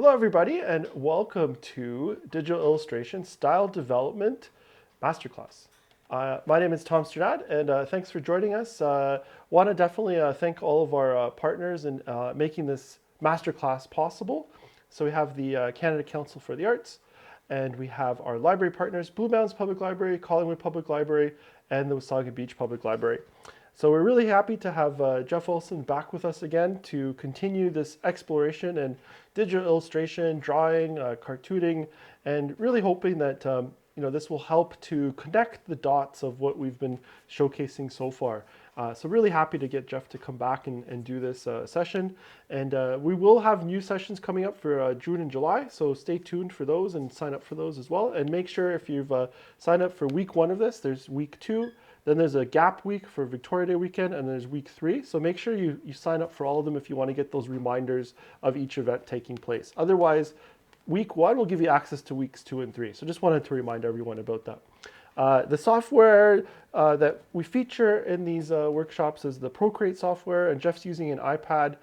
Hello, everybody, and welcome to Digital Illustration Style Development Masterclass. My name is Tom Sternad, and thanks for joining us. Want to definitely thank all of our partners in making this masterclass possible. So we have the Canada Council for the Arts, and we have our library partners, Blue Mountains Public Library, Collingwood Public Library, and the Wasaga Beach Public Library. So we're really happy to have Jeff Wilson back with us again to continue this exploration in digital illustration, drawing, cartooning, and really hoping that this will help to connect the dots of what we've been showcasing so far. So really happy to get Jeff to come back and do this session. And we will have new sessions coming up for June and July, so stay tuned for those and sign up for those as well. And make sure if you've signed up for week 1 of this, there's week 2, then there's a gap week for Victoria Day weekend, and there's week 3. So make sure you sign up for all of them if you want to get those reminders of each event taking place. Otherwise, week 1 will give you access to weeks 2 and 3. So just wanted to remind everyone about that. The software that we feature in these workshops is the ProCreate software, and Jeff's using an iPad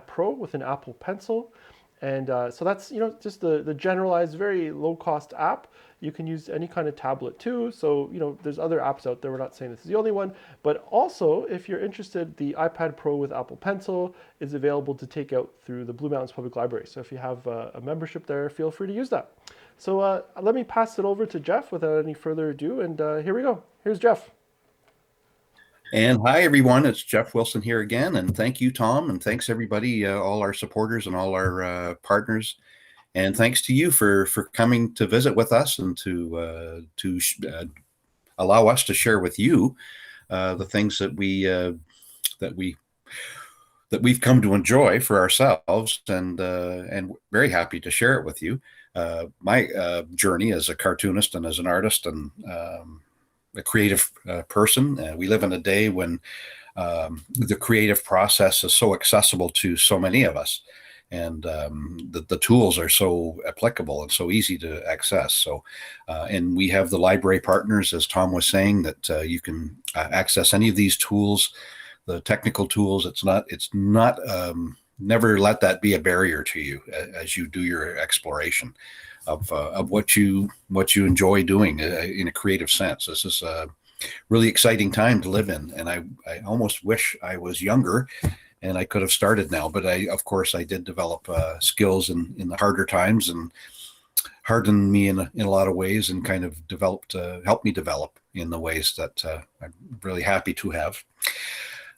Pro with an Apple Pencil. And so that's just the generalized, very low-cost app. You can use any kind of tablet too. So there's other apps out there. We're not saying this is the only one, but also if you're interested, the iPad Pro with Apple Pencil is available to take out through the Blue Mountains Public Library. So if you have a membership there, feel free to use that. So let me pass it over to Jeff without any further ado. And here we go. Here's Jeff. And hi, everyone. It's Jeff Wilson here again. And thank you, Tom. And thanks, everybody, all our supporters and all our partners. And thanks to you for coming to visit with us and to allow us to share with you the things that we've come to enjoy for ourselves, and very happy to share it with you. My journey as a cartoonist and as an artist and a creative person. We live in a day when the creative process is so accessible to so many of us, and the tools are so applicable and so easy to access. So, and we have the library partners, as Tom was saying, that you can access any of these tools, the technical tools. It's not. Never let that be a barrier to you as you do your exploration of what you enjoy doing in a creative sense. This is a really exciting time to live in, and I almost wish I was younger and I could have started now. But of course, I did develop skills in the harder times, and hardened me in a lot of ways, and kind of helped me develop in the ways that I'm really happy to have.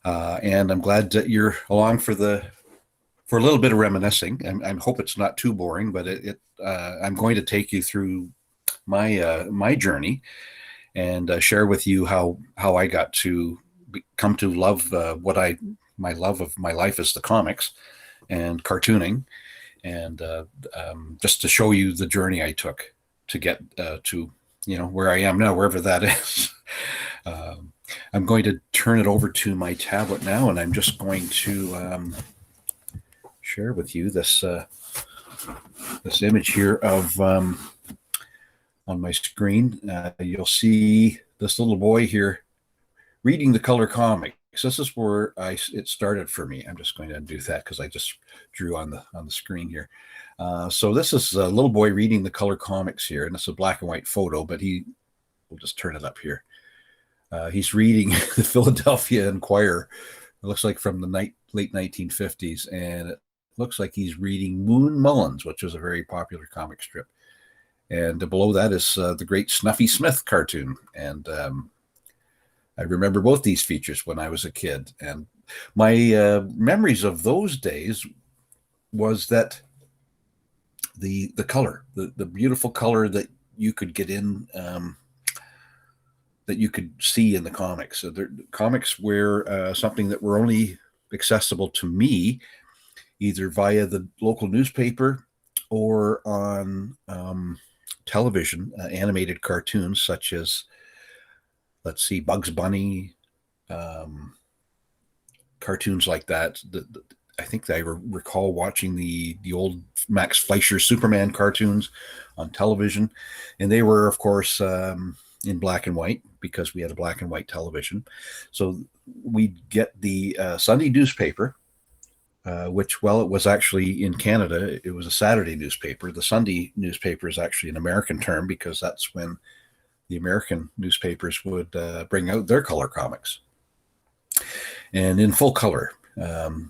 And I'm glad that you're along for a little bit of reminiscing. I hope it's not too boring, but I'm going to take you through my journey and share with you how I got to come to love my love of my life is the comics and cartooning, and just to show you the journey I took to get to where I am now, wherever that is. I'm going to turn it over to my tablet now, and I'm just going to share with you this image here of on my screen. You'll see this little boy here reading the color comics. This is where it started for me. I'm just going to undo that because I just drew on the screen here. So this is a little boy reading the color comics here, and it's a black and white photo, but we'll just turn it up here. He's reading the Philadelphia Inquirer. It looks like from the late 1950s, and it looks like he's reading Moon Mullins, which is a very popular comic strip. And below that is the great Snuffy Smith cartoon. And I remember both these features when I was a kid. And my memories of those days was that the color, the beautiful color that you could get in, that you could see in the comics. So the comics were something that were only accessible to me either via the local newspaper or on television, animated cartoons such as, let's see, Bugs Bunny, cartoons like that. I think I recall watching the old Max Fleischer Superman cartoons on television, and they were, of course, in black and white because we had a black and white television. So we'd get the Sunday newspaper which, well, it was actually in Canada, it was a Saturday newspaper. The Sunday newspaper is actually an American term because that's when the American newspapers would bring out their color comics. And in full color,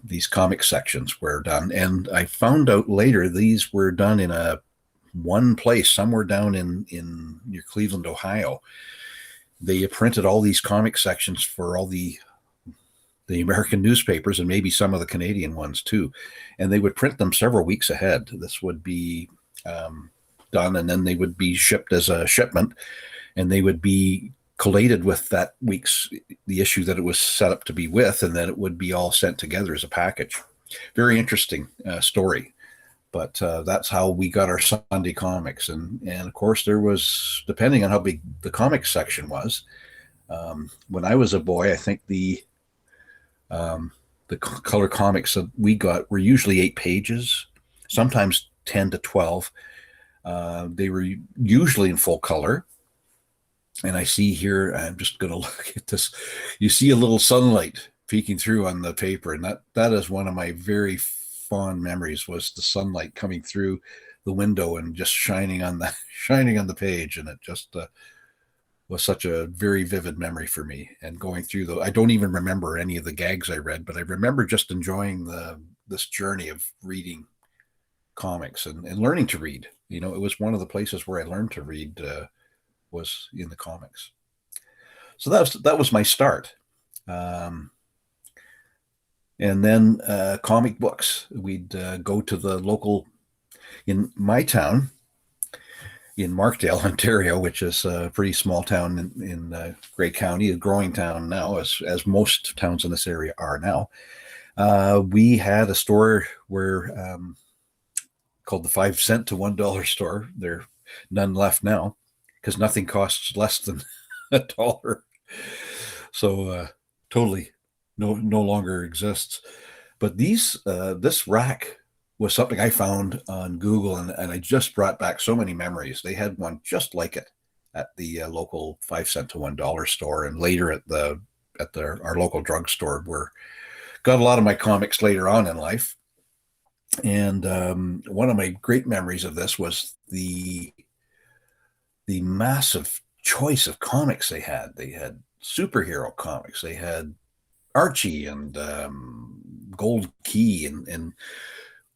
these comic sections were done. And I found out later these were done in a one place somewhere down in near Cleveland, Ohio. They printed all these comic sections for all the American newspapers and maybe some of the Canadian ones too. And they would print them several weeks ahead. This would be done, and then they would be shipped as a shipment, and they would be collated with that week's, the issue that it was set up to be with, and then it would be all sent together as a package. Very interesting story. But that's how we got our Sunday comics. And of course, there was, depending on how big the comic section was, when I was a boy, I think the color comics that we got were usually 8 pages, sometimes 10 to 12. They were usually in full color. And I see here, I'm just going to look at this. You see a little sunlight peeking through on the paper. And that is one of my very fond memories, was the sunlight coming through the window and just shining on the page. And it just was such a very vivid memory for me. And going through I don't even remember any of the gags I read, but I remember just enjoying this journey of reading comics and learning to read. It was one of the places where I learned to read, was in the comics. So that was my start. And then comic books. We'd go to the local, in my town, in Markdale, Ontario, which is a pretty small town in Grey County, a growing town now, as most towns in this area are now. We had a store where called the 5 cent to $1 store. There are none left now because nothing costs less than $1. So totally no longer exists. But this rack was something I found on Google, and I just brought back so many memories. They had one just like it at the local 5 cent to $1 store, and later at our local drugstore, where got a lot of my comics later on in life. And one of my great memories of this was the massive choice of comics they had. They had superhero comics. They had Archie and Gold Key and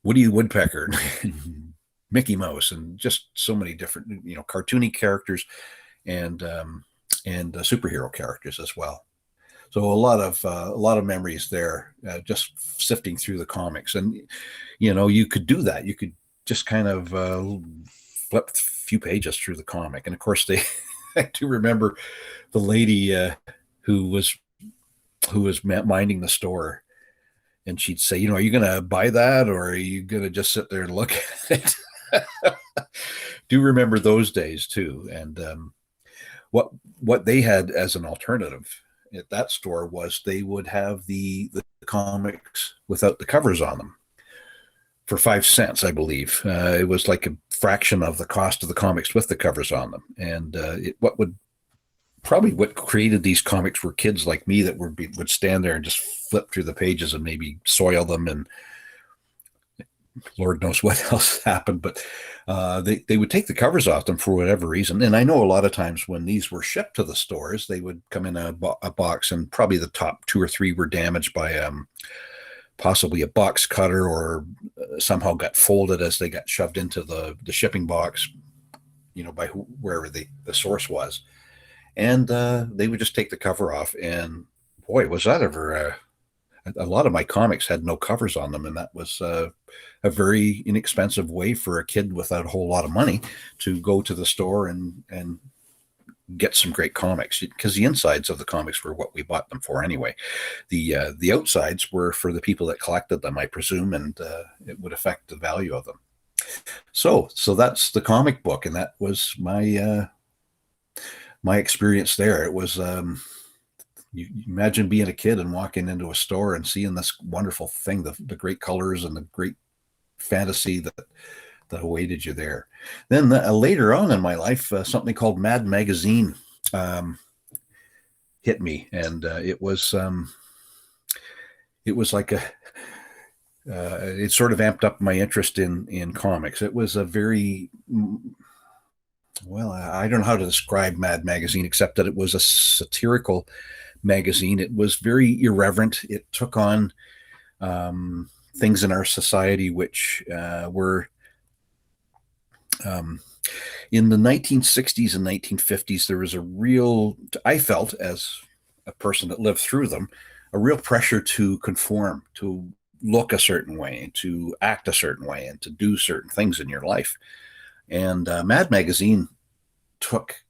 Woody Woodpecker and Mickey Mouse, and just so many different, cartoony characters and superhero characters as well. So a lot of memories there, just sifting through the comics. And you could do that. You could just kind of flip a few pages through the comic. And of course, I do remember the lady who was minding the store. And she'd say, are you going to buy that, or are you going to just sit there and look at it? Do remember those days too. And what they had as an alternative at that store was they would have the comics without the covers on them for 5 cents, I believe. It was like a fraction of the cost of the comics with the covers on them. And what created these comics were kids like me that would stand there and just flip through the pages and maybe soil them, and Lord knows what else happened. But they would take the covers off them for whatever reason. And I know a lot of times when these were shipped to the stores, they would come in a box, and probably the top 2 or 3 were damaged by possibly a box cutter, or somehow got folded as they got shoved into the shipping box, by wherever the source was. And they would just take the cover off. And boy, was that ever a lot of my comics had no covers on them. And that was a very inexpensive way for a kid without a whole lot of money to go to the store and get some great comics, because the insides of the comics were what we bought them for anyway. The outsides were for the people that collected them, I presume, and it would affect the value of them. So that's the comic book. And that was my experience there. It was, you imagine being a kid and walking into a store and seeing this wonderful thing, the great colors and the great fantasy that awaited you there. Then later on in my life, something called Mad Magazine hit me, and it was like it sort of amped up my interest in comics. It was a very well, I don't know how to describe Mad Magazine except that it was a satirical magazine. It was very irreverent. It took on things in our society which were um, in the 1960s and 1950s. There was a real, I felt as a person that lived through them, a real pressure to conform, to look a certain way, to act a certain way, and to do certain things in your life. And Mad Magazine took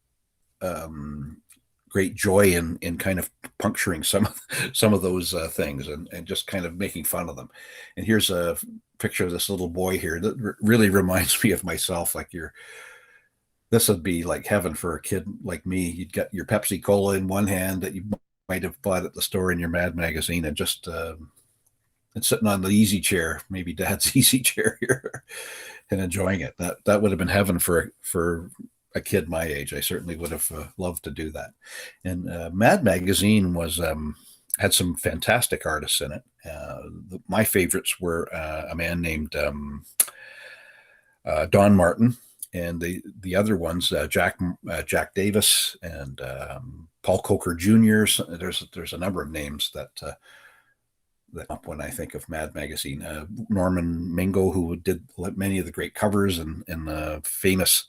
great joy in kind of puncturing some of those things and just kind of making fun of them. And here's a picture of this little boy here that really reminds me of myself. Like this would be like heaven for a kid like me. You'd get your Pepsi Cola in one hand that you might have bought at the store in your Mad Magazine, and just and sitting on the easy chair, maybe Dad's easy chair here, and enjoying it. That would have been heaven for a kid my age. I certainly would have loved to do that. And Mad Magazine was had some fantastic artists in it. My favorites were a man named Don Martin, and the other ones Jack Davis and Paul Coker Jr. So there's a number of names that up when I think of Mad Magazine. Norman Mingo, who did many of the great covers and the famous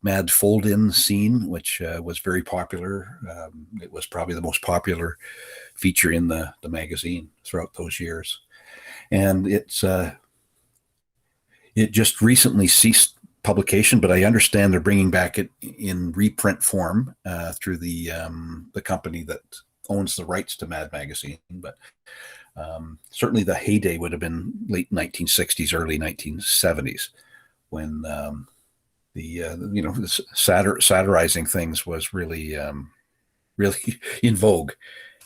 Mad Fold-In scene, which was very popular. It was probably the most popular feature in the magazine throughout those years. And it just recently ceased publication, but I understand they're bringing back it in reprint form through the company that owns the rights to Mad Magazine. But certainly the heyday would have been late 1960s, early 1970s, when the satirizing things was really really in vogue,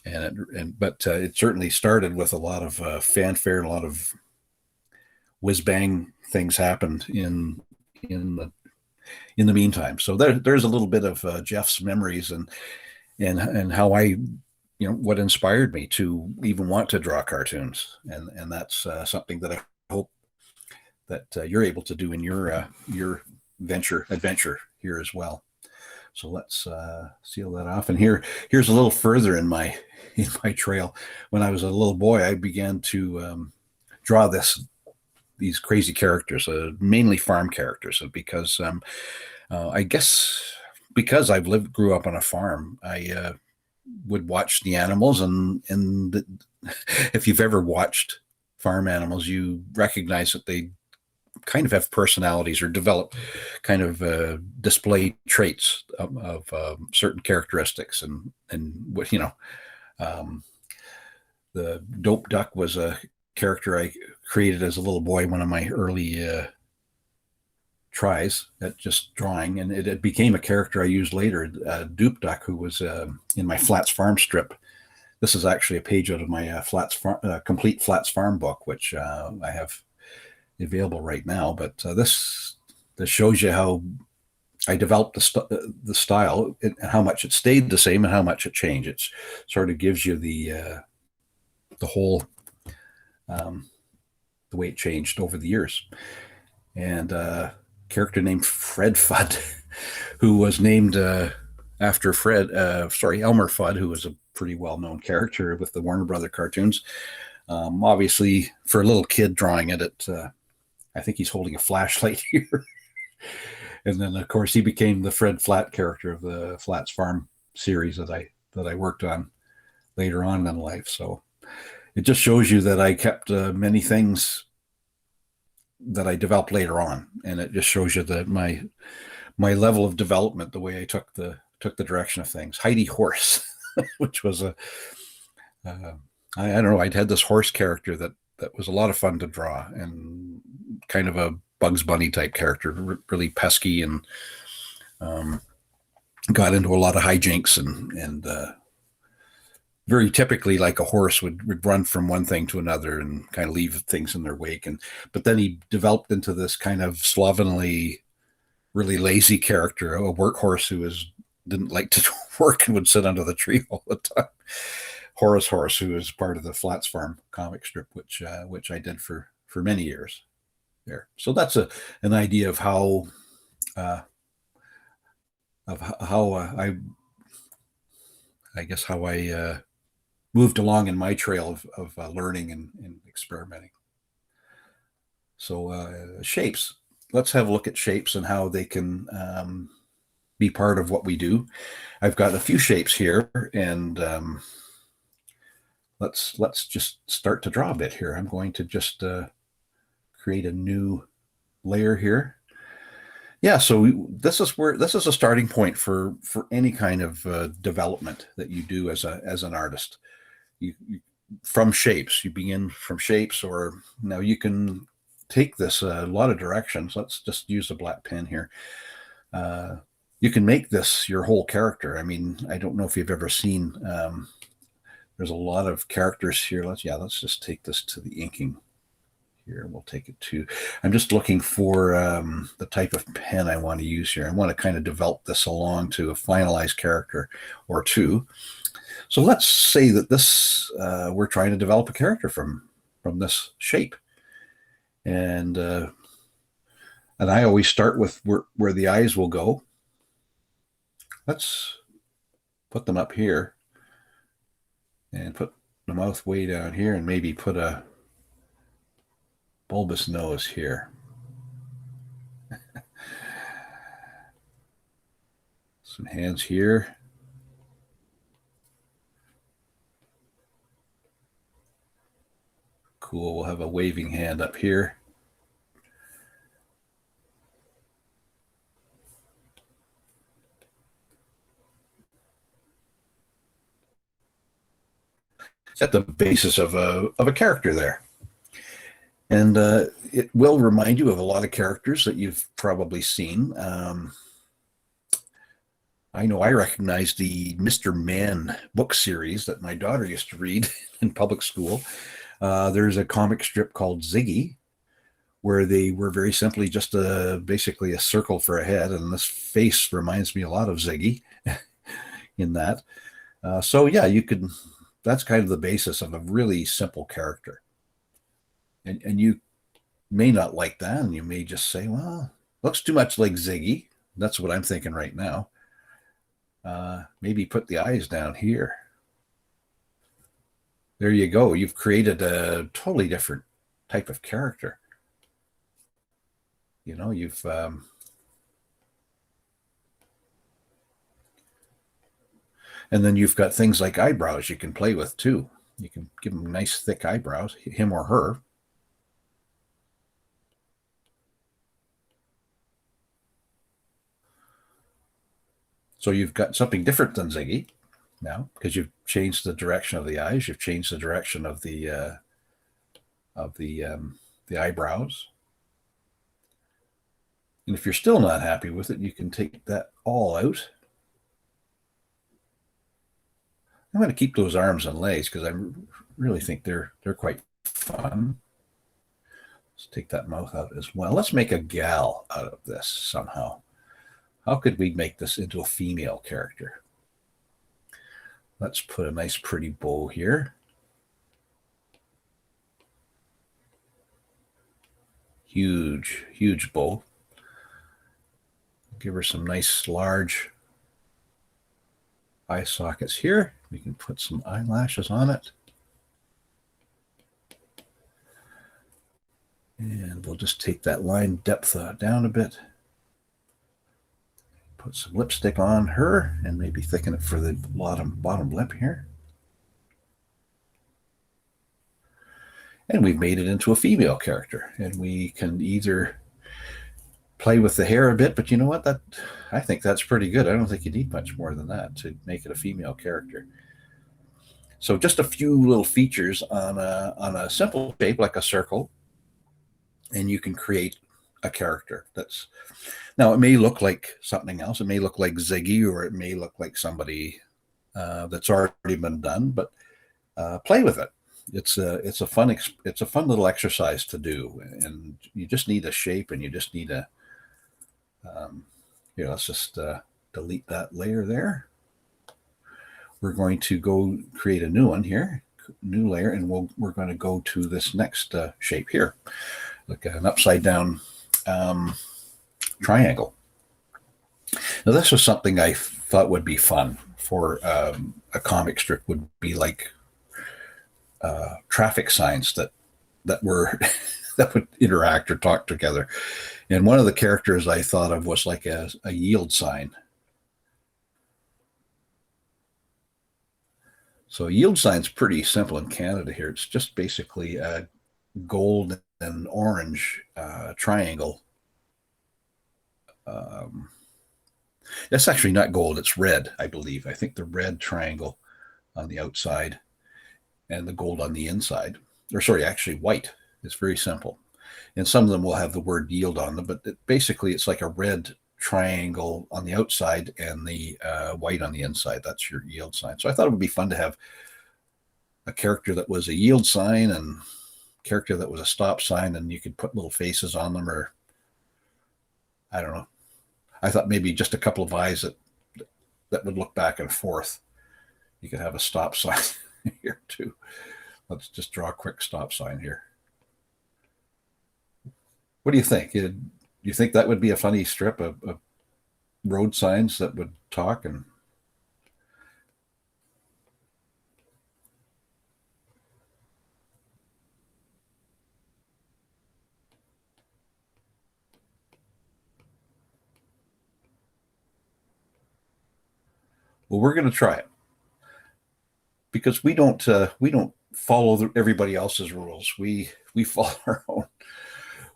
but it certainly started with a lot of fanfare and a lot of whiz bang things happened in the meantime. So there's a little bit of Jeff's memories and how I, what inspired me to even want to draw cartoons, and that's something that I hope that you're able to do in your adventure here as well. So let's seal that off. And here's a little further in my trail. When I was a little boy, I began to draw these crazy characters, mainly farm characters, because I guess because grew up on a farm, I would watch the animals, and if you've ever watched farm animals, you recognize that they kind of have personalities or develop kind of display traits of certain characteristics, and what the dope duck was a character I created as a little boy, one of my early tries at just drawing, and it became a character I used later, Dupe Duck, who was in my Flats Farm strip. This is actually a page out of my complete Flats Farm book, which I have available right now. But this shows you how I developed the style, and how much it stayed the same and how much it changed. It sort of gives you the whole the way it changed over the years. And character named Fred Fudd, who was named after Elmer Fudd, who was a pretty well-known character with the Warner Brother cartoons. Obviously, for a little kid drawing it, I think he's holding a flashlight here. And then, of course, he became the Fred Flat character of the Flats Farm series that I worked on later on in life. So it just shows you that I kept many things that I developed later on, and it just shows you that my level of development, the way I took the direction of things. Heidi Horse, which was I don't know, I'd had this horse character that was a lot of fun to draw, and kind of a Bugs Bunny type character, really pesky, and got into a lot of hijinks, and very typically, like a horse would run from one thing to another and kind of leave things in their wake. But then he developed into this kind of slovenly, really lazy character, a workhorse who didn't like to work and would sit under the tree all the time. Horace Horse, who was part of the Flats Farm comic strip, which I did for for many years there. So that's an idea of how uh, I guess how I moved along in my trail of learning and experimenting. So shapes. Let's have a look at shapes and how they can be part of what we do. I've got a few shapes here, and let's just start to draw a bit here. I'm going to just create a new layer here. Yeah, so this is a starting point for any kind of development that you do as an artist. You from shapes, you begin from shapes, or now you can take this a lot of directions. Let's just use a black pen here. Uh, you can make this your whole character. I mean, I don't know if you've ever seen. There's a lot of characters here. Let's just take this to the inking here. We'll take it to. I'm just looking for the type of pen I want to use here. I want to kind of develop this along to a finalized character or two. So let's say that this we're trying to develop a character from this shape, and I always start with where the eyes will go. Let's put them up here and put the mouth way down here, and maybe put a bulbous nose here. Some hands here. Cool. We'll have a waving hand up here. At the basis of a character there. And it will remind you of a lot of characters that you've probably seen. I know I recognize the Mr. Man book series that my daughter used to read in public school. There's a comic strip called Ziggy, where they were very simply just basically a circle for a head, and this face reminds me a lot of Ziggy in that. So yeah, you could. That's kind of the basis of a really simple character. And you may not like that, and you may just say, well, looks too much like Ziggy. That's what I'm thinking right now. Maybe put the eyes down here. There you go. You've created a totally different type of character. You know, you've and then you've got things like eyebrows you can play with too. You can give them nice thick eyebrows, him or her. So you've got something different than Ziggy now, because you've changed the direction of the eyes, you've changed the direction of the eyebrows. And if you're still not happy with it, you can take that all out. I'm going to keep those arms and legs because I really think they're quite fun. Let's take that mouth out as well. Let's make a gal out of this somehow. How could we make this into a female character? Let's put a nice pretty bow here. Huge, huge bow. Give her some nice large eye sockets here. We can put some eyelashes on it. And we'll just take that line depth down a bit. Put some lipstick on her and maybe thicken it for the bottom lip here. And we've made it into a female character. And we can either play with the hair a bit, but you know what? I think that's pretty good. I don't think you need much more than that to make it a female character. So just a few little features on a simple shape like a circle, and you can create a character that's. Now, it may look like something else. It may look like Ziggy, or it may look like somebody that's already been done. But play with it. It's a fun little exercise to do, and you just need a shape, and you just need a. Here, let's just delete that layer there. We're going to go create a new one here. new layer, and we're going to go to this next shape here, like an upside down triangle. Now, this was something I thought would be fun for a comic strip. Would be like traffic signs that were that would interact or talk together. And one of the characters I thought of was like a yield sign. So a yield sign's pretty simple in Canada here. It's just basically a gold and orange triangle. That's actually not gold, it's red, I believe. I think the red triangle on the outside and the gold on the inside. Or sorry, actually white. It's very simple. And some of them will have the word yield on them, but basically it's like a red triangle on the outside and the white on the inside. That's your yield sign. So I thought it would be fun to have a character that was a yield sign and a character that was a stop sign, and you could put little faces on them, or I don't know. I thought maybe just a couple of eyes that would look back and forth. You could have a stop sign here too. Let's just draw a quick stop sign here. What do you think? Do you think that would be a funny strip of road signs that would talk? And well, we're going to try it because we don't follow everybody else's rules. We follow our own.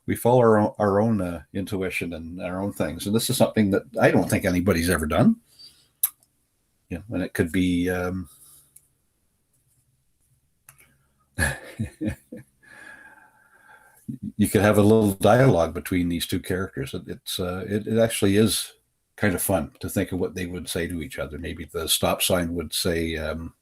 We follow our own intuition and our own things, and this is something that I don't think anybody's ever done. You know, and it could be you could have a little dialogue between these two characters. It actually is kind of fun to think of what they would say to each other. Maybe the stop sign would say, um,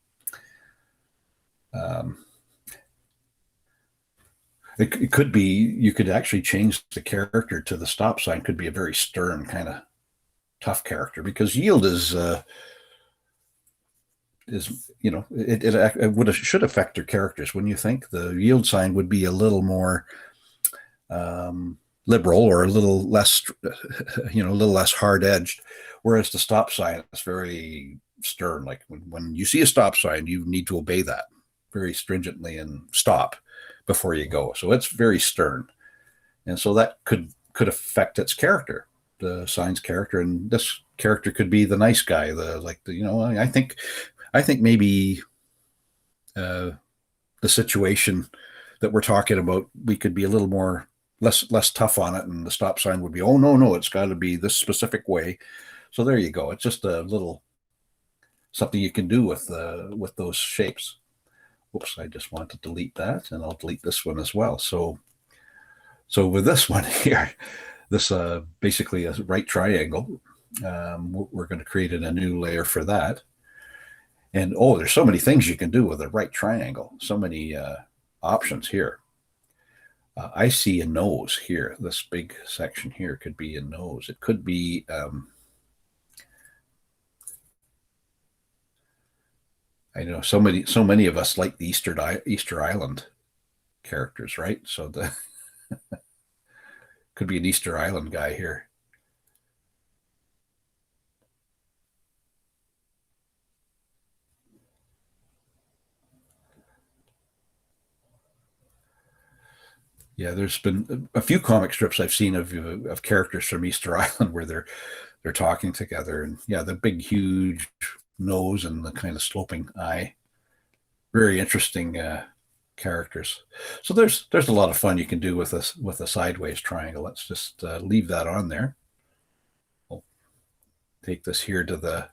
it could be, you could actually change the character to the stop sign, could be a very stern kind of tough character, because yield is it should affect their characters. When you think the yield sign would be a little more liberal, or a little less, a little less hard edged, whereas the stop sign is very stern. Like when you see a stop sign, you need to obey that very stringently and stop before you go. So it's very stern, and so that could affect its character, the sign's character. And this character could be the nice guy, I think maybe the situation that we're talking about, we could be a little more less tough on it, and the stop sign would be, oh no, it's got to be this specific way. So there you go. It's just a little something you can do with those shapes. Oops, I just want to delete that, and I'll delete this one as well. So with this one here, this basically a right triangle. We're going to create a new layer for that. And there's so many things you can do with a right triangle. So many options here. I see a nose here. This big section here could be a nose. It could be I know so many of us like the Easter Island characters, right? So the could be an Easter Island guy here. Yeah, there's been a few comic strips I've seen of characters from Easter Island where they're talking together, and yeah, the big huge nose and the kind of sloping eye, very interesting characters. So there's a lot of fun you can do with a sideways triangle. Let's just leave that on there. We'll take this here to the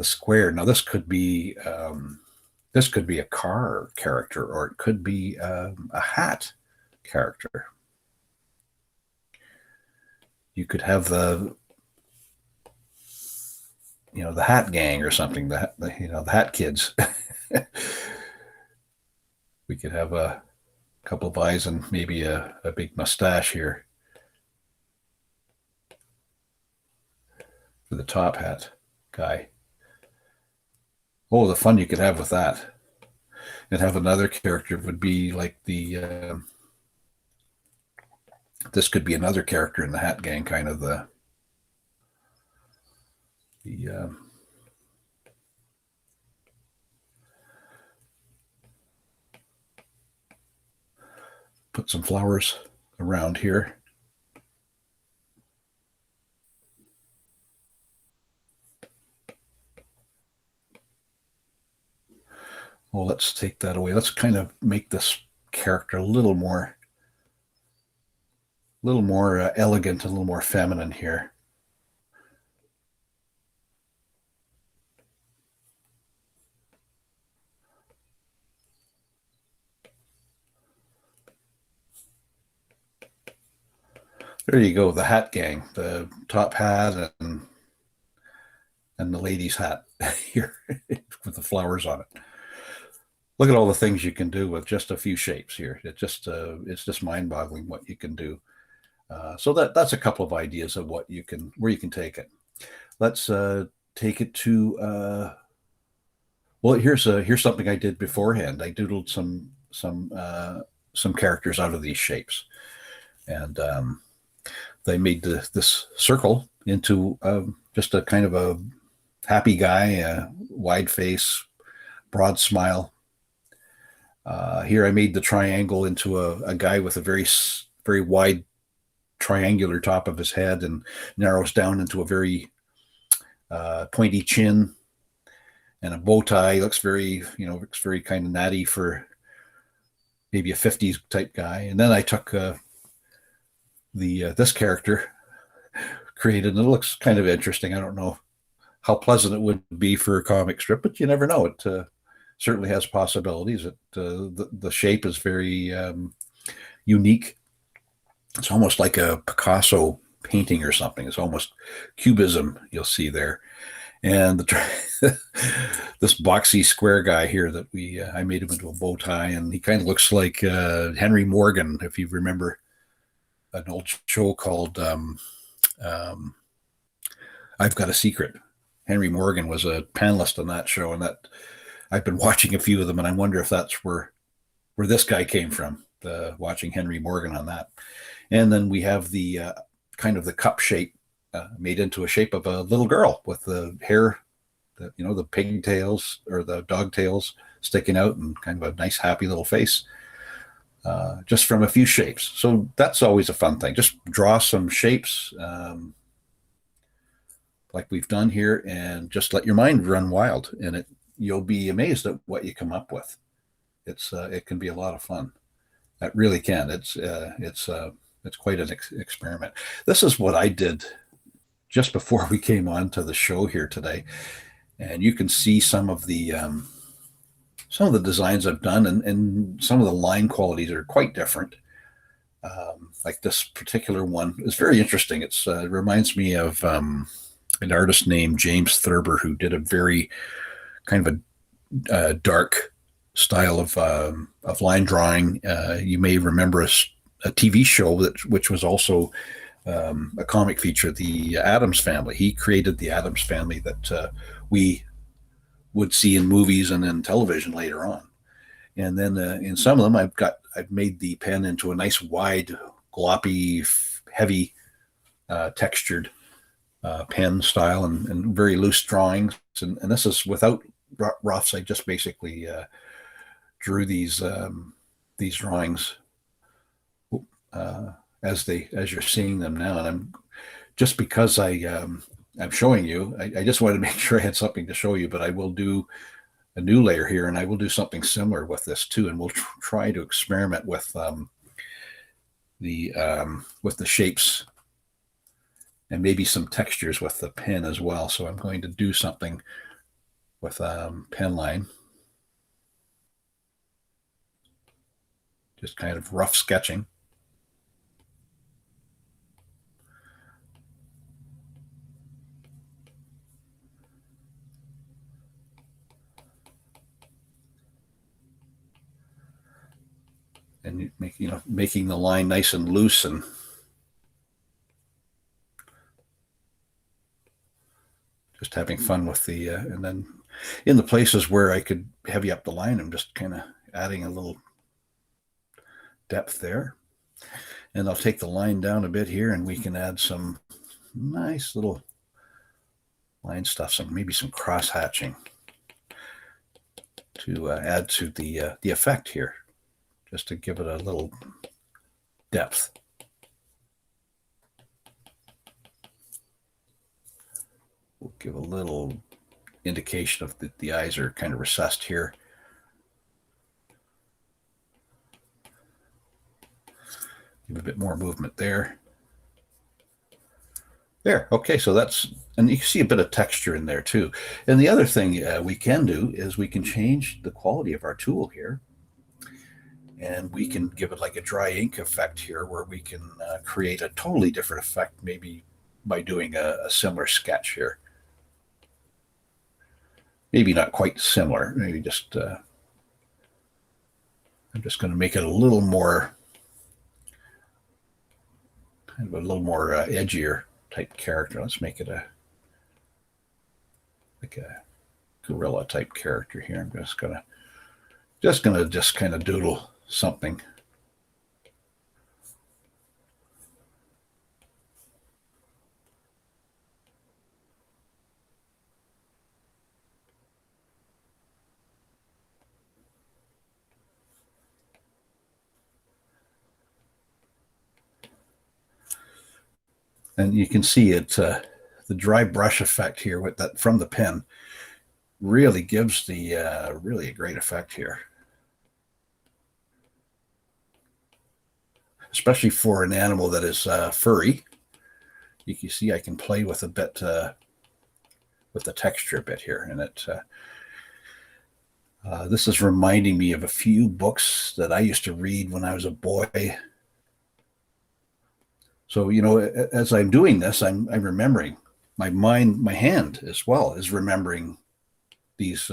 square. Now this could be a car character, or it could be a hat character. You could have the hat gang or something, the hat kids. We could have a couple of eyes and maybe a big mustache here for the top hat guy. Oh, the fun you could have with that. and have another character would be like this could be another character in the Hat Gang, kind of the put some flowers around here. Well, let's take that away. Let's kind of make this character a little more elegant, a little more feminine here. There you go, the Hat Gang, the top hat and the lady's hat here with the flowers on it. Look at all the things you can do with just a few shapes here. It's just mind-boggling what you can do. So that's a couple of ideas of where you can take it. Let's take it to well. Here's something I did beforehand. I doodled some characters out of these shapes, and they made this circle into just a kind of a happy guy, a wide face, broad smile. Here I made the triangle into a guy with a very wide triangular top of his head and narrows down into a very pointy chin and a bow tie. Looks very kind of natty for maybe a 50s type guy. And then I took this character created, and it looks kind of interesting. I don't know how pleasant it would be for a comic strip, but you never know. It certainly has possibilities. The shape is very unique. It's almost like a Picasso painting or something. It's almost cubism you'll see there. And this boxy square guy here that I made him into a bow tie, and he kind of looks like Henry Morgan, if you remember an old show called I've Got a Secret. Henry Morgan was a panelist on that show, and that I've been watching a few of them, and I wonder if that's where this guy came from, watching Henry Morgan on that. And then we have the kind of the cup shape made into a shape of a little girl with the hair, the pigtails or the dog tails sticking out, and kind of a nice, happy little face, just from a few shapes. So that's always a fun thing. Just draw some shapes like we've done here, and just let your mind run wild, and you'll be amazed at what you come up with. It can be a lot of fun. It really can. It's quite an experiment. This is what I did just before we came on to the show here today, and you can see some of the designs I've done, and some of the line qualities are quite different. Like this particular one is very interesting. It reminds me of an artist named James Thurber, who did a very kind of a dark style of line drawing. You may remember a TV show which was also a comic feature, the Addams Family. He created the Addams Family that we would see in movies and in television later on. And then in some of them, I've made the pen into a nice wide, gloppy, heavy, textured pen style, and very loose drawings. And this is without roughs. I just basically drew these drawings as you're seeing them now. And I'm just because I'm showing you, I just wanted to make sure I had something to show you. But I will do a new layer here, and I will do something similar with this too. And we'll try to experiment with the shapes and maybe some textures with the pen as well. So I'm going to do something with pen line, just kind of rough sketching. And making the line nice and loose, and just having fun with and then in the places where I could heavy up the line, I'm just kind of adding a little depth there. And I'll take the line down a bit here, and we can add some nice little line stuff, maybe some cross hatching to add to the effect here, just to give it a little depth. We'll give a little indication of that the eyes are kind of recessed here. Give a bit more movement there. There, okay, so that's, and you can see a bit of texture in there too. And the other thing we can do is we can change the quality of our tool here. And we can give it like a dry ink effect here, where we can create a totally different effect, maybe by doing a similar sketch here. Maybe not quite similar, maybe just, I'm just going to make it a little more, kind of a little more edgier type character. Let's make it like a gorilla type character here. I'm just gonna kind of doodle something. And you can see it, the dry brush effect here with that from the pen really gives the really a great effect here, especially for an animal that is furry. You can see I can play with a bit with the texture a bit here, and it. This is reminding me of a few books that I used to read when I was a boy. So, you know, as I'm doing this, I'm remembering my mind, my hand as well is remembering these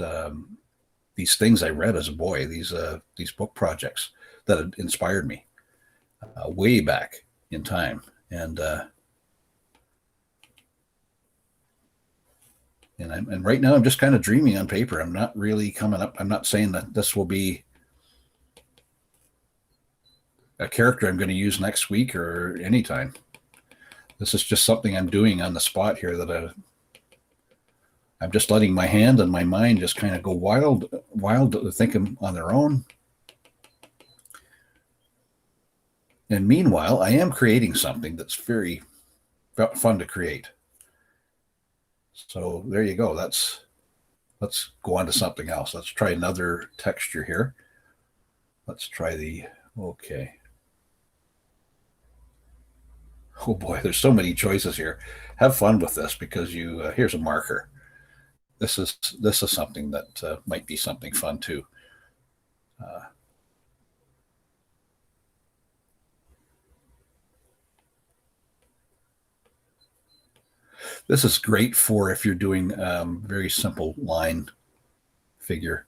things I read as a boy, these book projects that had inspired me way back in time. And right now I'm just kind of dreaming on paper. I'm not really coming up. I'm not saying that this will be a character I'm going to use next week or anytime. This is just something I'm doing on the spot here that I'm just letting my hand and my mind just kind of go wild, thinking on their own. And meanwhile, I am creating something that's very fun to create. So there you go. Let's go on to something else. Let's try another texture here. Let's try okay. Oh boy, there's so many choices here. Have fun with this, because here's a marker. This is something that might be something fun too. This is great for if you're doing very simple line figure.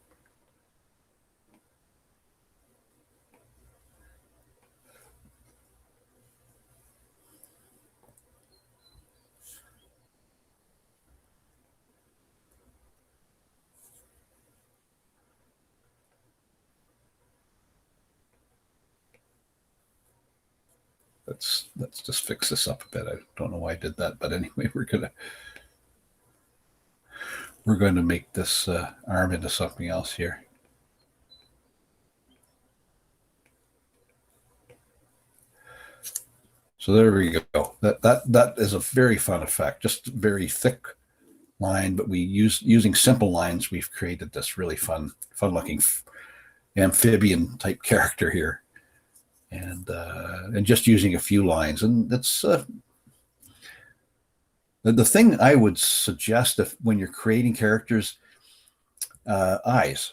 Let's just fix this up a bit. I don't know why I did that, but anyway, we're going to make this arm into something else here. So there we go. That is a very fun effect. Just very thick line, but using simple lines, we've created this really fun looking amphibian type character here. And just using a few lines, and that's the thing I would suggest when you're creating characters. Eyes.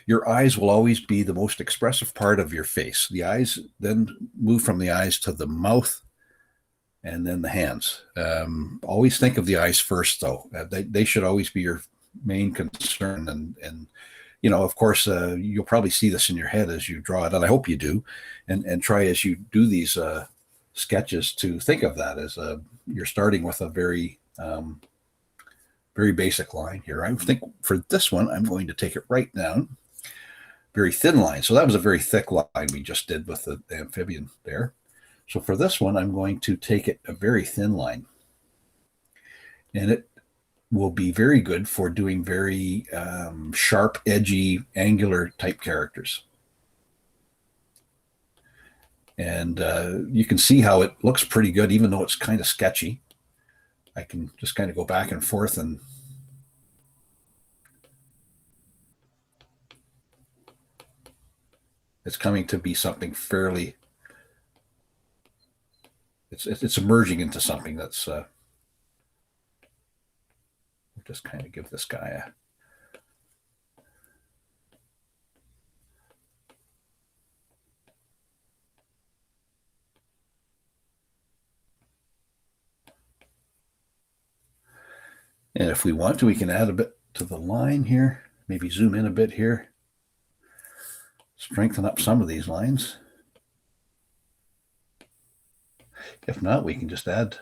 Your eyes will always be the most expressive part of your face. The eyes then move from the eyes to the mouth, and then the hands. Always think of the eyes first, though. They should always be your main concern, and you know, of course, you'll probably see this in your head as you draw it, and I hope you do, and try as you do these sketches to think of that as you're starting with a very very basic line here. I think for this one, I'm going to take it right down, very thin line. So that was a very thick line we just did with the amphibian there. So for this one, I'm going to take it a very thin line. And it will be very good for doing very sharp, edgy, angular type characters. And you can see how it looks pretty good, even though it's kind of sketchy. I can just kind of go back and forth, and it's coming to be something fairly, it's emerging into something that's, just kind of give this guy a, and if we want to, we can add a bit to the line here, maybe zoom in a bit here, strengthen up some of these lines. If not, we can just add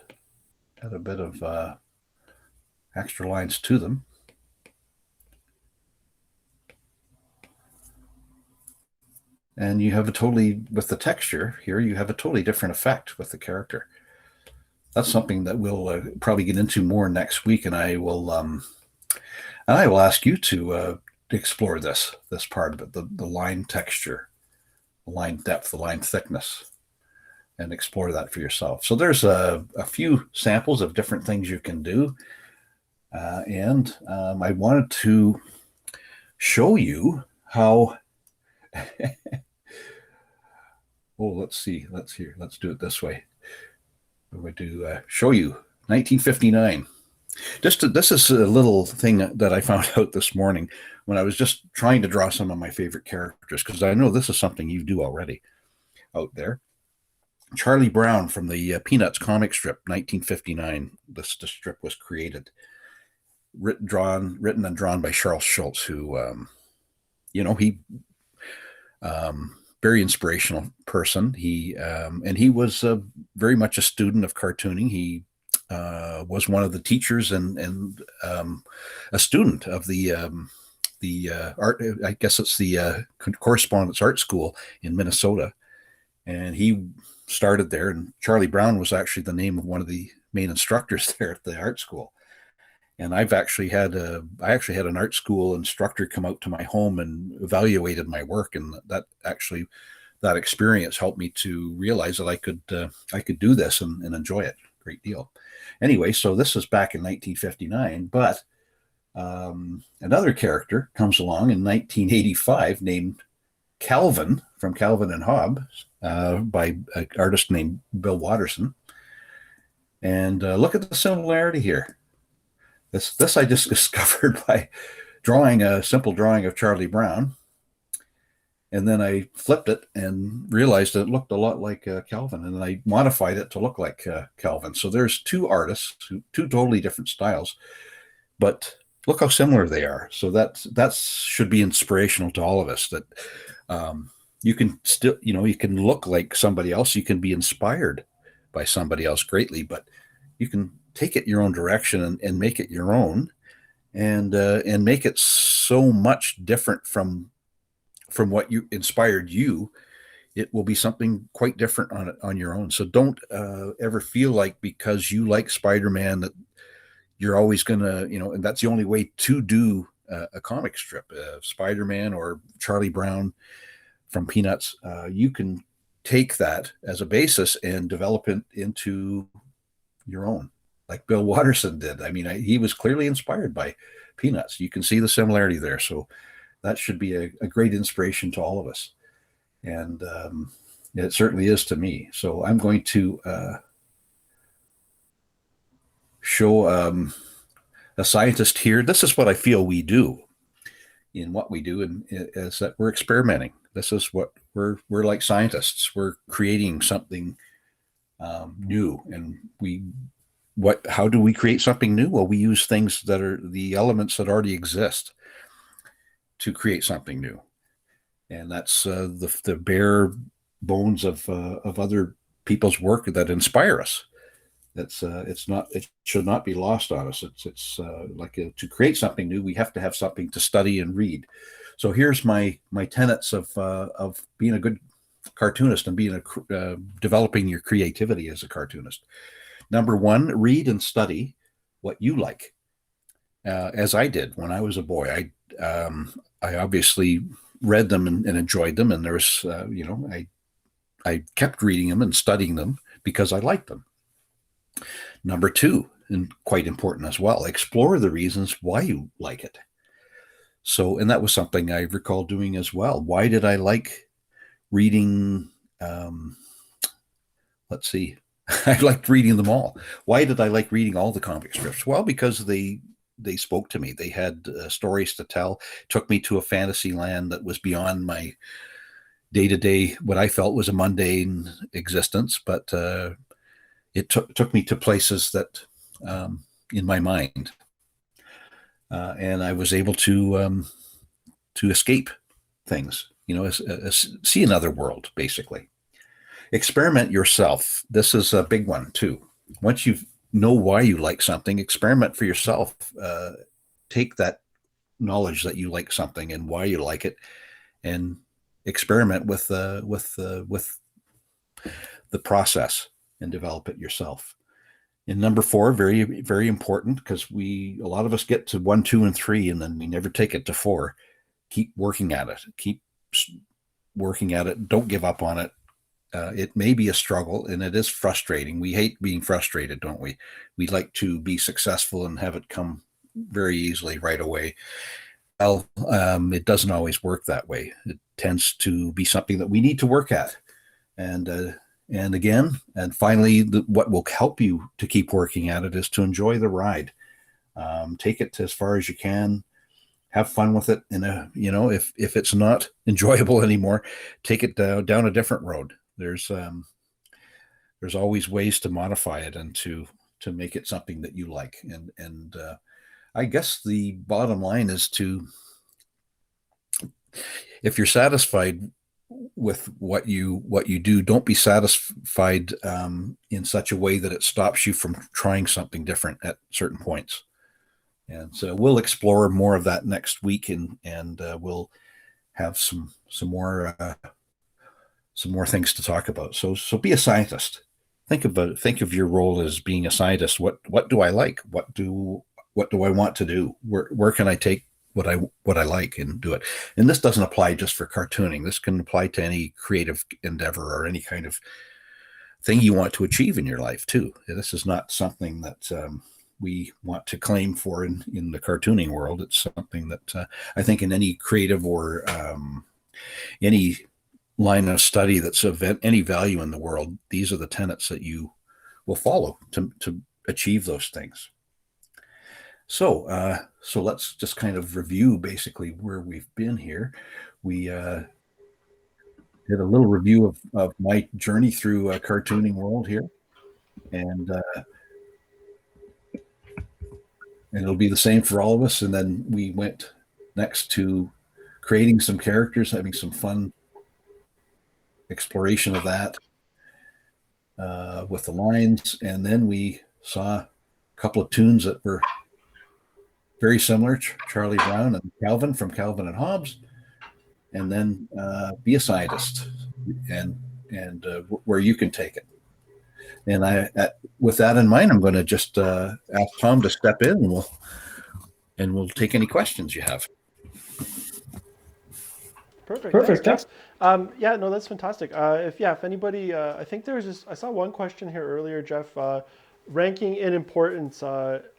a bit of extra lines to them. And you have a totally, with the texture here, you have a totally different effect with the character. That's something that we'll probably get into more next week, and I will ask you to explore this part of it, the line texture, the line depth, the line thickness, and explore that for yourself. So there's a few samples of different things you can do, and I wanted to show you how. Oh, let's see. Let's do it this way. I'm going to show you 1959. This is a little thing that I found out this morning when I was just trying to draw some of my favorite characters, because I know this is something you do already out there. Charlie Brown from the Peanuts comic strip, 1959. The strip was created, written and drawn by Charles Schulz, who, he very inspirational person. He was very much a student of cartooning. He was one of the teachers and a student of the art. I guess it's the Correspondence Art School in Minnesota, and he started there. And Charlie Brown was actually the name of one of the main instructors there at the art school. And I actually had an art school instructor come out to my home and evaluated my work, and that experience helped me to realize that I could do this and enjoy it a great deal. Anyway, so this is back in 1959, but another character comes along in 1985 named Calvin from Calvin and Hobbes by an artist named Bill Watterson. And look at the similarity here. This I just discovered by drawing a simple drawing of Charlie Brown, and then I flipped it and realized that it looked a lot like Calvin, and then I modified it to look like Calvin. So there's two artists, two totally different styles, but look how similar they are. So that should be inspirational to all of us, that you can still, you can look like somebody else, you can be inspired by somebody else greatly, but you can take it your own direction and make it your own, and make it so much different from what you inspired you. It will be something quite different on your own. So don't ever feel like because you like Spider-Man that you're always gonna, and that's the only way to do a comic strip, Spider-Man or Charlie Brown from Peanuts. You can take that as a basis and develop it into your own, like Bill Watterson did. I mean, he was clearly inspired by Peanuts. You can see the similarity there. So that should be a great inspiration to all of us. And it certainly is to me. So I'm going to show a scientist here. This is what I feel we do in what we do, and is that we're experimenting. This is what we're like scientists. We're creating something new, and how do we create something new? Well, we use things that are the elements that already exist to create something new, and that's the bare bones of other people's work that inspire us. It should not be lost on us. It's like to create something new, we have to have something to study and read. So here's my tenets of being a good cartoonist and being developing your creativity as a cartoonist. Number one, read and study what you like, as I did when I was a boy. I obviously read them and enjoyed them, and there's I kept reading them and studying them because I liked them. Number two, and quite important as well, explore the reasons why you like it. So, and that was something I recall doing as well. Why did I like reading? Let's see. I liked reading them all. Why did I like reading all the comic strips? Well, because they spoke to me. They had stories to tell. Took me to a fantasy land that was beyond my day to day, what I felt was a mundane existence. But it took me to places that in my mind, and I was able to escape things. See another world, basically. Experiment yourself. This is a big one too. Once you know why you like something, experiment for yourself. Take that knowledge that you like something and why you like it, and experiment with the process and develop it yourself. And number four, very very important, because a lot of us get to 1, 2, and 3, and then we never take it to 4. Keep working at it. Keep working at it. Don't give up on it. It may be a struggle, and it is frustrating. We hate being frustrated, don't we? We like to be successful and have it come very easily right away. Well, it doesn't always work that way. It tends to be something that we need to work at. And again, and finally, what will help you to keep working at it is to enjoy the ride. Take it as far as you can. Have fun with it. And if it's not enjoyable anymore, take it down a different road. There's always ways to modify it and to make it something that you like. And I guess the bottom line is if you're satisfied with what you do, don't be satisfied in such a way that it stops you from trying something different at certain points. And so we'll explore more of that next week, and we'll have some more things to talk about. So be a scientist. Think of your role as being a scientist. What do I like? What do I want to do? Where can I take what I like and do it? And this doesn't apply just for cartooning. This can apply to any creative endeavor or any kind of thing you want to achieve in your life too. This is not something that we want to claim for in the cartooning world. It's something that I think in any creative or any line of study that's of any value in the world, these are the tenets that you will follow to achieve those things. So let's just kind of review basically where we've been here. We did a little review of my journey through a cartooning world here, and it'll be the same for all of us. And then we went next to creating some characters, having some fun exploration of that with the lines. And then we saw a couple of tunes that were very similar, Charlie Brown and Calvin from Calvin and Hobbes. And then Be a Scientist, and where you can take it. And with that in mind, I'm going to just ask Tom to step in, and we'll take any questions you have. Perfect. Thanks. Yeah, no, that's fantastic. If anybody, I think I saw one question here earlier, Jeff. Ranking in importance: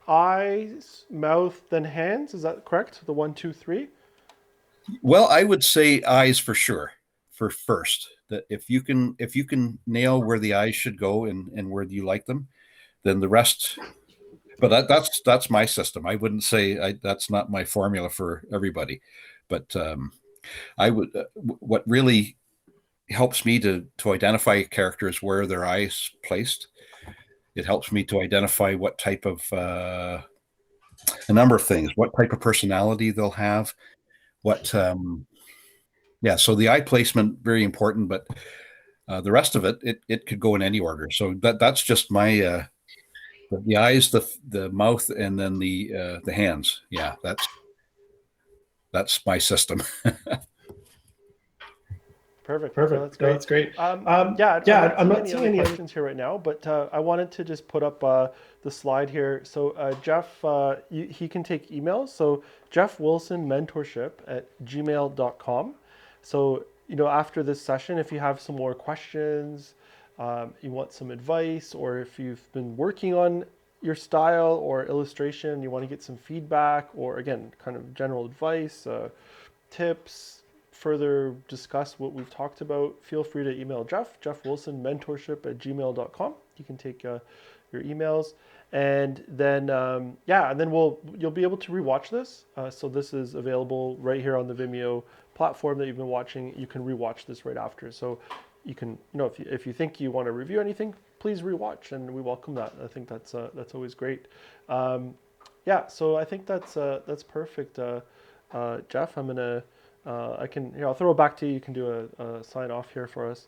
eyes, mouth, then hands. Is that correct? The 1, 2, 3. Well, I would say eyes for sure, for first. That if you can nail where the eyes should go and where you like them, then the rest. But that's my system. I wouldn't say that's not my formula for everybody, but I would. What really helps me to identify characters where their eyes placed. It helps me to identify what type of a number of things, what type of personality they'll have, what. So the eye placement very important, but the rest of it could go in any order. So that's just my the eyes, the mouth, and then the hands. Yeah, that's my system. Perfect. No, that's Perfect. No, great. that's great. Yeah, I'm Yeah, not I'm seeing not any seeing other any other. questions here right now, but I wanted to just put up the slide here. So Jeff, he can take emails. So Jeff Wilson mentorship at gmail.com. So, after this session, if you have some more questions, you want some advice, or if you've been working on your style or illustration, you want to get some feedback, or again, kind of general advice, tips, further discuss what we've talked about, feel free to email Jeff Wilson mentorship at gmail.com. You can take your emails. And then, and then you'll be able to rewatch this. So this is available right here on the Vimeo platform that you've been watching. You can rewatch this right after. So you can, if you think you want to review anything, please rewatch, and we welcome that. I think that's always great. So I think that's perfect. Jeff, I'm gonna, I'll throw it back to you. You can do a sign off here for us.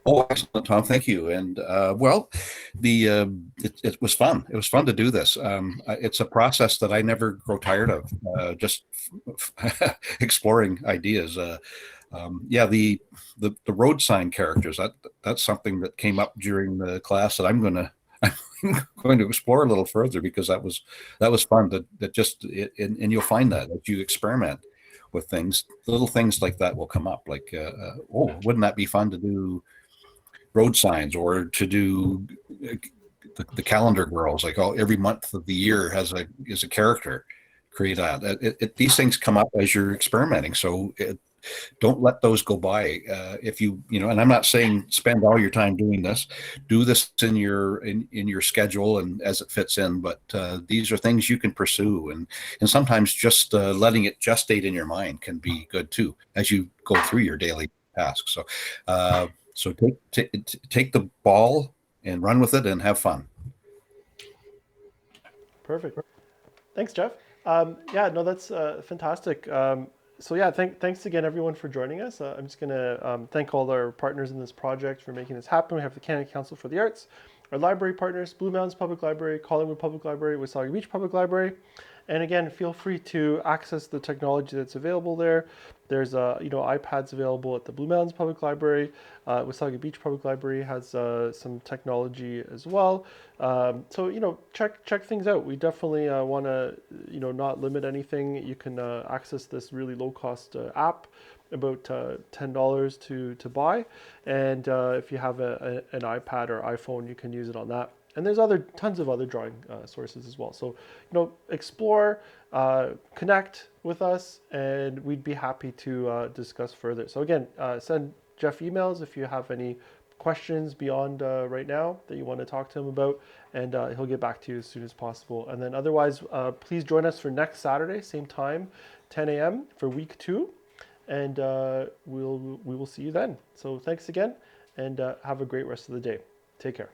Oh, excellent, Tom. Thank you. And it was fun. It was fun to do this. It's a process that I never grow tired of. Just exploring ideas. The road sign characters. That's something that came up during the class that I'm I'm going to explore a little further, because that was fun. And you'll find that as you experiment with things, little things like that will come up. Like, oh, wouldn't that be fun to do road signs, or to do the calendar girls, like every month of the year is a character. Create that. These things come up as you're experimenting, so don't let those go by. If and I'm not saying spend all your time doing this. Do this in your schedule and as it fits in. But these are things you can pursue, and sometimes just letting it gestate in your mind can be good too as you go through your daily tasks. So take the ball and run with it and have fun. Perfect. Thanks, Jeff. No, that's fantastic. Thanks again, everyone, for joining us. I'm just going to thank all our partners in this project for making this happen. We have the Canada Council for the Arts, our library partners, Blue Mountains Public Library, Collingwood Public Library, Wasaga Beach Public Library. And again, feel free to access the technology that's available there. There's iPads available at the Blue Mountains Public Library. Wasaga Beach Public Library has some technology as well. Check things out. We definitely want to not limit anything. You can access this really low cost app, about $10 to buy, and if you have an iPad or iPhone, you can use it on that. And there's tons of other drawing sources as well. So, explore, connect with us, and we'd be happy to discuss further. So again, send Jeff emails if you have any questions beyond right now that you want to talk to him about, and he'll get back to you as soon as possible. And then otherwise, please join us for next Saturday, same time, 10 a.m. for week 2, and we will see you then. So thanks again, and have a great rest of the day. Take care.